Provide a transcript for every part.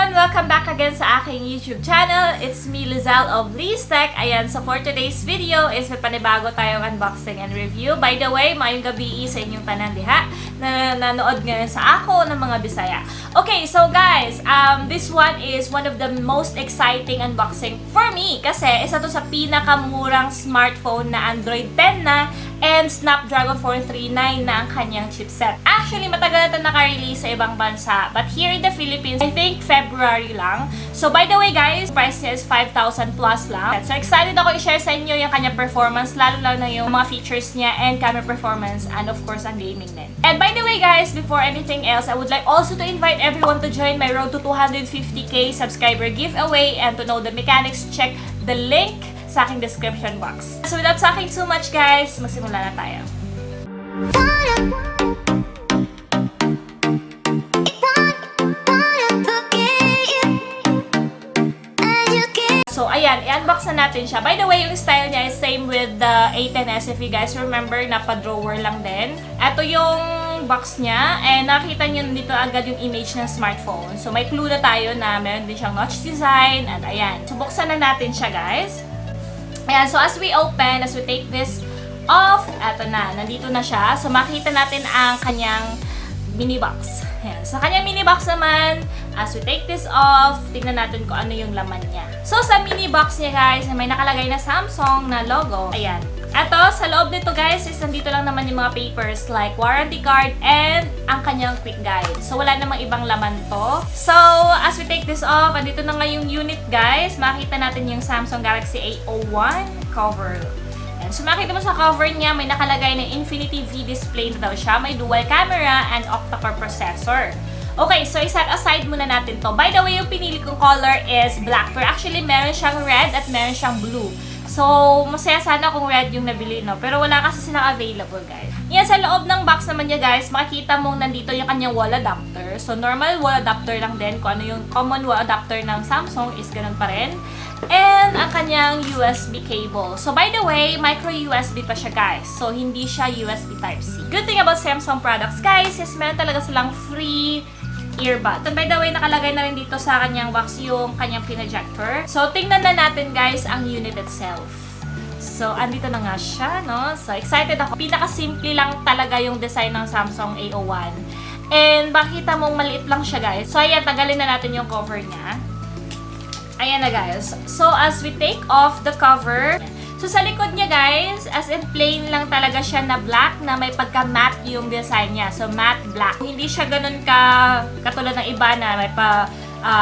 everyone! Welcome back again sa aking YouTube channel. It's me, Lizelle of Liz Tech. Ayan, so for today's video is may panibago tayong unboxing and review. By the way, maayong gabi sa inyong tanan diha na nanood ngayon sa ako ng mga Bisaya. Okay, so guys, this one is one of the most exciting unboxing for me kasi isa to sa pinakamurang smartphone na Android 10 na and Snapdragon 439 na ang kanyang chipset. Actually, matagal na ito naka-release sa ibang bansa. But here in the Philippines, I think February lang. So by the way guys, price niya is 5,000 plus lang. So excited ako i-share sa inyo yung kanyang performance, lalo na yung mga features niya and camera performance and of course ang gaming din. And by the way guys, before anything else, I would like also to invite everyone to join my road to 250k subscriber giveaway, and to know the mechanics, check the link sa aking description box. So without talking too much guys, magsimula na tayo. So ayan, i-unbox na natin siya. By the way, yung style niya is same with the A10s. If you guys remember, napa-drawer lang din. Ito yung box niya, and nakita niyo dito agad yung image ng smartphone. So may clue na tayo na meron din siyang notch design, and ayan. So buksan na natin siya guys. Ayan, so as we open, as we take this off, eto na, nandito na siya. So makita natin ang kanyang mini box. Ayan, sa kanyang mini box naman, as we take this off, tingnan natin kung ano yung laman niya. So sa mini box niya guys, may nakalagay na Samsung na logo. Ayan. Eto, sa loob nito guys, is nandito lang naman yung mga papers like warranty card and ang kanyang quick guide. So wala namang ibang laman to. So as we take this off, andito na nga yung unit guys. Makita natin yung Samsung Galaxy A01 cover. And so makita mo sa cover niya, may nakalagay na Infinity V display na daw siya. May dual camera and octa-core processor. Okay, so iset aside muna natin to. By the way, yung pinili kong color is black. Pero actually, meron siyang red at meron siyang blue. So, masaya sana kung red yung nabili, no? Pero wala kasi silang available, guys. Yan, sa loob ng box naman niya, guys, makikita mong nandito yung kanyang wall adapter. So, normal wall adapter lang din. Kung ano yung common wall adapter ng Samsung is ganun pa rin. And ang kanyang USB cable. So, by the way, micro USB pa siya, guys. So, hindi siya USB Type-C. Good thing about Samsung products, guys, is meron talaga silang free earbud. And by the way, nakalagay na rin dito sa kanyang box yung kanyang pinajector. So, tingnan na natin guys ang unit itself. So, andito na nga siya, no? So, excited ako. Pinaka-simple lang talaga yung design ng Samsung A01. And, makita mong maliit lang siya guys. So, ayan, tagalin na natin yung cover niya. Ayan na guys. So, as we take off the cover, so, sa likod niya guys, as in plain lang talaga siya na black na may pagka-matte yung design niya. So, matte black. Hindi siya ganun katulad ng iba na may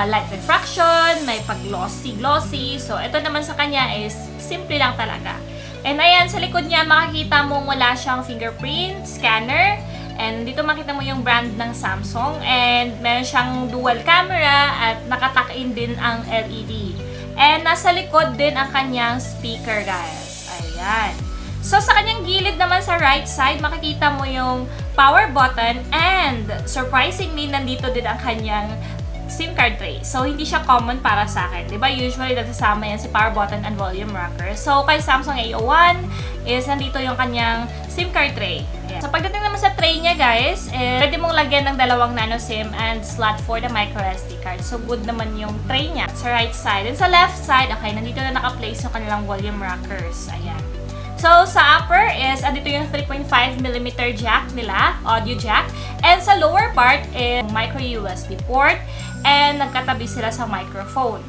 light refraction, may pag-glossy. So, ito naman sa kanya is simple lang talaga. And ayan, sa likod niya, makikita mong wala siyang fingerprint, scanner. And dito makita mo yung brand ng Samsung. And meron siyang dual camera at nakatuck-in din ang LED. And nasa likod din ang kanyang speaker, guys. Ayan. So, sa kanyang gilid naman sa right side, makikita mo yung power button and surprisingly, nandito din ang kanyang SIM card tray. So, hindi siya common para sa akin. Diba? Usually, nagsasama yan si power button and volume rocker. So, kay Samsung A01 is nandito yung kanyang SIM card tray. Ayan. So, pagdating naman sa tray niya, guys, pwede mong lagyan ng 2 nano SIM and slot for the micro SD card. So, good naman yung tray niya sa right side. And sa left side, okay, nandito na naka-place yung kanilang volume rockers. Ayan. So, sa upper is, andito yung 3.5mm jack nila, audio jack. And sa lower part is micro USB port. And nagkatabi sila sa microphone.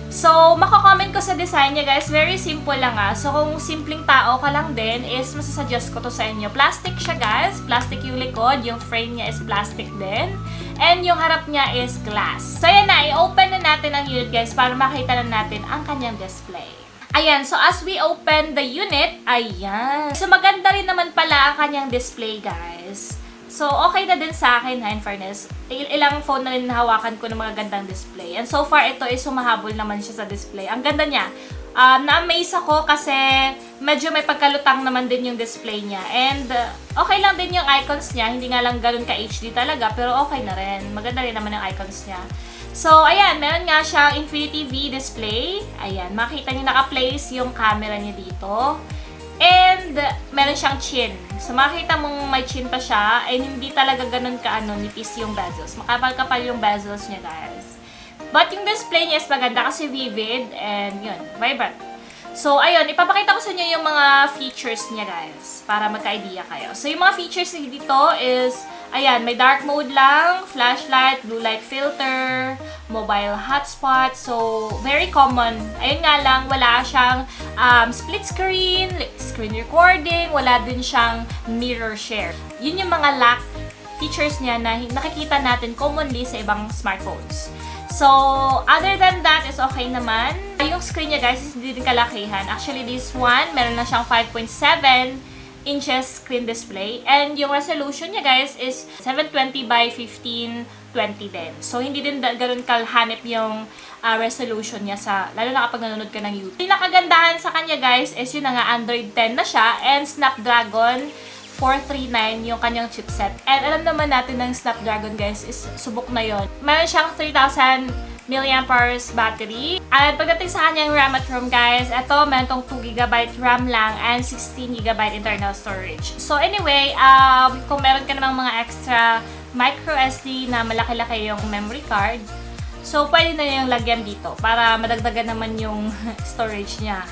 So, mako-comment ko sa design niya guys, very simple lang So, kung simpleng tao ka lang din, is masasuggest ko to sa inyo. Plastic siya guys, plastic yung likod, yung frame niya is plastic din. And yung harap niya is glass. So, ayan na, i-open na natin ang unit guys para makita na natin ang kanyang display. Ayan, so as we open the unit, ayan. So, maganda rin naman pala ang kanyang display guys. So, okay na din sa akin, in fairness. Ilang phone na rin nahawakan ko ng mga gandang display. And so far, ito is sumahabol naman siya sa display. Ang ganda niya. Na-amaze ako kasi medyo may pagkalutang naman din yung display niya. And okay lang din yung icons niya. Hindi nga lang ganun ka-HD talaga, pero okay na rin. Maganda rin naman yung icons niya. So, ayan, meron nga siyang Infinity V display. Ayan, makita niyo naka-place yung camera niya dito. And, meron siyang chin. So, makikita mong may chin pa siya. And, hindi talaga ganun nipis yung bezels. Makapal-kapal yung bezels niya, guys. But yung display niya is maganda kasi vivid and yun, vibrant. So, ayun, ipapakita ko sa inyo yung mga features niya, guys, para magka-idea kayo. So, yung mga features niya dito is, ayan, may dark mode lang, flashlight, blue light filter, mobile hotspot. So, very common. Ayun nga lang, wala siyang split screen, screen recording, wala din siyang mirror share. Yun yung mga lock features niya na nakikita natin commonly sa ibang smartphones. So, other than that is okay naman. Yung screen niya, guys, is hindi din kalakihan. Actually, this one, meron na siyang 5.7 inches screen display. And yung resolution niya, guys, is 720 by 1520 din. So, hindi din ganun kalhanip yung resolution niya lalo na kapag nanonood ka ng YouTube. Yung nakagandahan sa kanya, guys, is yun na nga, Android 10 na siya and Snapdragon 439 yung kanyang chipset. And alam naman natin ng Snapdragon, guys, is subok na yon. Meron siyang 3,000 mAh battery. At pagdating sa kanyang RAM at ROM, guys, ito, meron tong 2GB RAM lang and 16GB internal storage. So anyway, kung meron ka namang mga extra micro SD na malaki-laki yung memory card, so pwede na yung lagyan dito para madagdagan naman yung storage niya.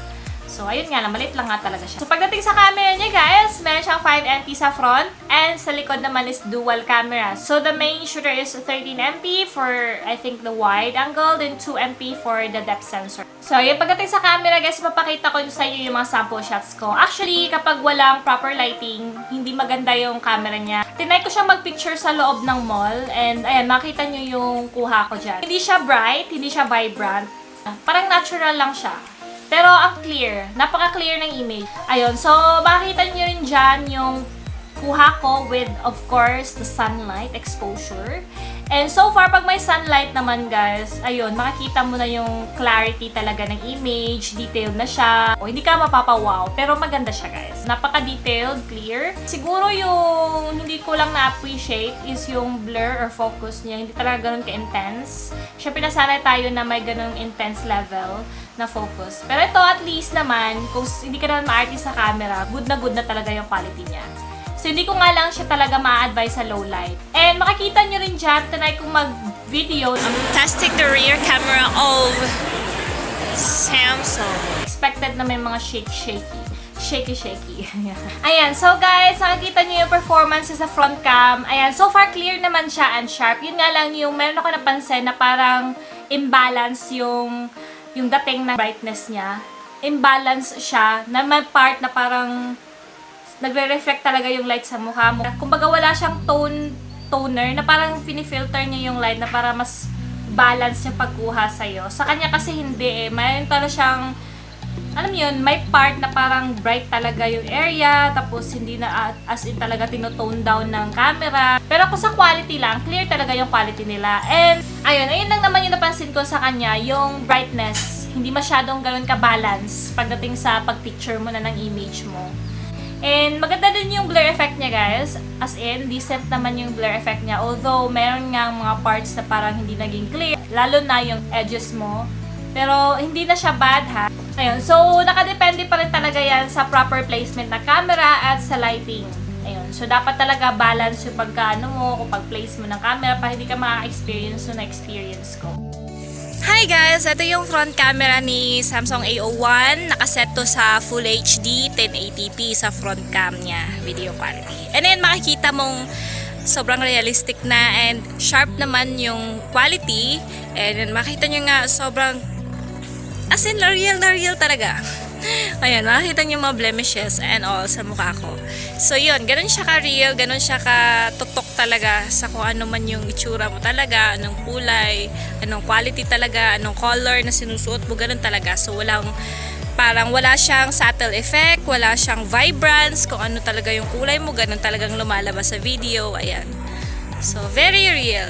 So, ayun nga, maliit lang nga talaga siya. So, pagdating sa camera niya, guys, meron siyang 5MP sa front and sa likod naman is dual camera. So, the main shooter is 13MP for, I think, the wide angle, then 2MP for the depth sensor. So, yung pagdating sa camera, guys, papakita ko sa inyo yung mga sample shots ko. Actually, kapag walang proper lighting, hindi maganda yung camera niya. Tinry ko siyang mag-picture sa loob ng mall and, ayan, makita nyo yung kuha ko dyan. Hindi siya bright, hindi siya vibrant. Parang natural lang siya. Pero ang clear, napaka-clear ng image. Ayun, so makikita nyo rin dyan yung kuha ko with, of course, the sunlight exposure. And so far, pag may sunlight naman, guys, ayun, makikita mo na yung clarity talaga ng image, detailed na siya. O, hindi ka mapapawaw, pero maganda siya, guys. Napaka-detailed, clear. Siguro yung hindi ko lang na-appreciate is yung blur or focus niya. Hindi talaga ganun ka-intense. Siyempre, nasanay tayo na may ganun intense level na focus. Pero ito, at least naman, kung hindi ka naman ma-artist sa camera, good na talaga yung quality niya. So, hindi ko nga lang siya talaga ma-advise sa low light. And makikita nyo rin dyan, tinry kong mag-video. I'm testing the rear camera of Samsung. Expected na may mga shaky. Ayan, so guys, nakikita nyo yung performance sa front cam. Ayan, so far clear naman siya and sharp. Yun nga lang yung meron ako napansin na parang imbalance yung dating na brightness niya. Imbalance siya na may part na parang nagre-reflect talaga yung light sa mukha mo. Kumbaga wala siyang toner na parang pinifilter niya yung light na para mas balance yung pagkuha sa'yo. Sa kanya kasi hindi eh. Mayroon talaga siyang, alam mo yun, may part na parang bright talaga yung area, tapos hindi na as in talaga tinotone down ng camera. Pero kung sa quality lang, clear talaga yung quality nila. And ayun lang naman yung napansin ko sa kanya, yung brightness. Hindi masyadong ganun ka-balance pagdating sa pag-picture mo na ng image mo. And maganda din yung blur effect niya, guys. As in, decent naman yung blur effect niya. Although, meron nga mga parts na parang hindi naging clear. Lalo na yung edges mo. Pero, hindi na siya bad, ha? Ayun. So, nakadepende pa rin talaga yan sa proper placement ng camera at sa lighting. Ayun. So, dapat talaga balance yung pagkaano mo, kung pag-place mo ng camera para hindi ka maka-experience na experience ko. Hi guys! Ito yung front camera ni Samsung A01. Nakaset to sa Full HD 1080p sa front cam niya. Video quality. And then makikita mong sobrang realistic na and sharp naman yung quality. And then makita nyo nga sobrang as in na real talaga. Ayan, makikita nyo mga blemishes and all sa mukha ko. So yun, ganun siya ka-real, ganun siya ka-tutok talaga sa kung ano man yung itsura mo talaga, anong kulay, anong quality talaga, anong color na sinusuot mo, ganun talaga. So parang wala siyang subtle effect, wala siyang vibrance, kung ano talaga yung kulay mo, ganun talagang lumalabas sa video. Ayan. So, very real.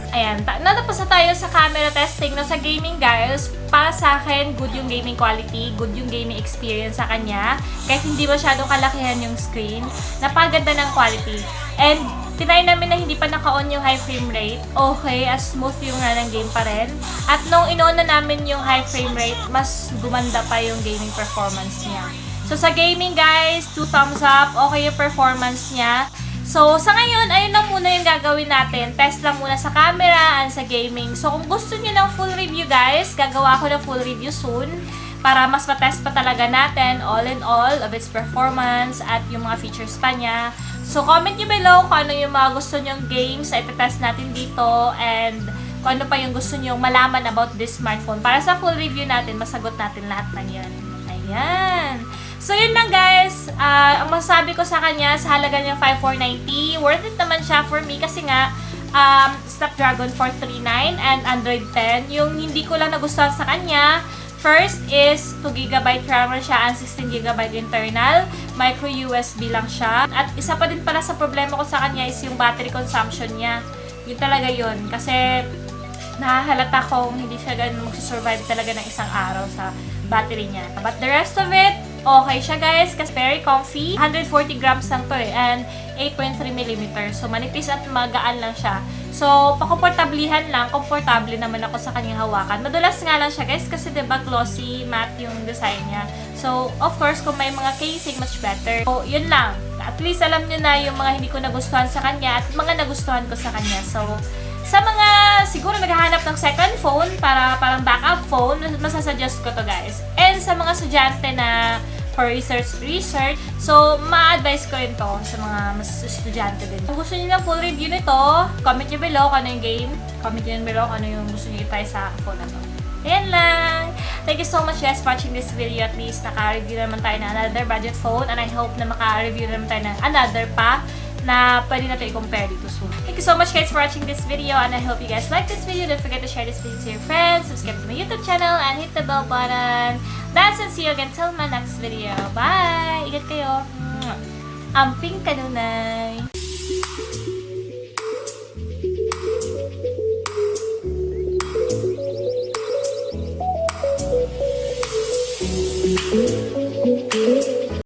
Ayan, natapos na tayo sa camera testing. No, sa gaming, guys, para sa akin, good yung gaming quality, good yung gaming experience sa kanya. Kahit hindi masyadong kalakihan yung screen, napaganda ng quality. And, tinry namin na hindi pa naka-on yung high frame rate. Okay, as smooth yung run ng game pa rin. At nung in-on na namin yung high frame rate, mas gumanda pa yung gaming performance niya. So, sa gaming, guys, 2 thumbs up. Okay yung performance niya. So, sa ngayon, ayun lang muna yung gagawin natin. Test lang muna sa camera and sa gaming. So, kung gusto nyo ng full review guys, gagawa ko ng full review soon para mas matest pa talaga natin all in all of its performance at yung mga features pa niya. So, comment nyo below kung ano yung mga gusto nyong games na itetest natin dito and kung ano pa yung gusto nyong malaman about this smartphone. Para sa full review natin, masagot natin lahat ng yan. Ayan. So, yun lang guys. Ang masasabi ko sa kanya, sa halaga niyang 5,490, worth it naman siya for me kasi nga, Snapdragon 439 and Android 10. Yung hindi ko lang nagustuhan sa kanya, first is 2GB RAM siya and 16GB internal. Micro USB lang siya. At isa pa din pala sa problema ko sa kanya is yung battery consumption niya. Yun talaga yun. Kasi nahahalata kong hindi siya ganun magsusurvive talaga ng isang araw sa battery niya. But the rest of it, okay siya guys, kasi very comfy. 140 grams lang to and 8.3mm. So, manipis at magaan lang siya. So, pakomportablihan lang, komportable naman ako sa kanyang hawakan. Madulas nga lang siya guys, kasi diba glossy, matte yung design niya. So, of course, kung may mga casing, much better. So, yun lang. At least alam nyo na yung mga hindi ko nagustuhan sa kanya at mga nagustuhan ko sa kanya. So, sa mga siguro naghahanap ng second phone para parang backup phone, masasuggest ko to guys. And sa mga estudyante na for research, so ma-advise ko rin to sa mga mas estudyante din. Kung gusto niyo ng full review nito, comment nyo below kung ano yung game. Comment nyo below kung ano yung gusto niyo i-try sa phone na to. Ayan lang! Thank you so much guys for watching this video. At least naka-review naman tayo ng another budget phone and I hope na maka-review naman tayo ng another pa na pwede natin i-compare dito soon. Thank you so much guys for watching this video and I hope you guys like this video. Don't forget to share this video to your friends, subscribe to my YouTube channel, and hit the bell button. That's it. See you again till my next video. Bye! Ingat kayo! Amping kanunay! Thank you.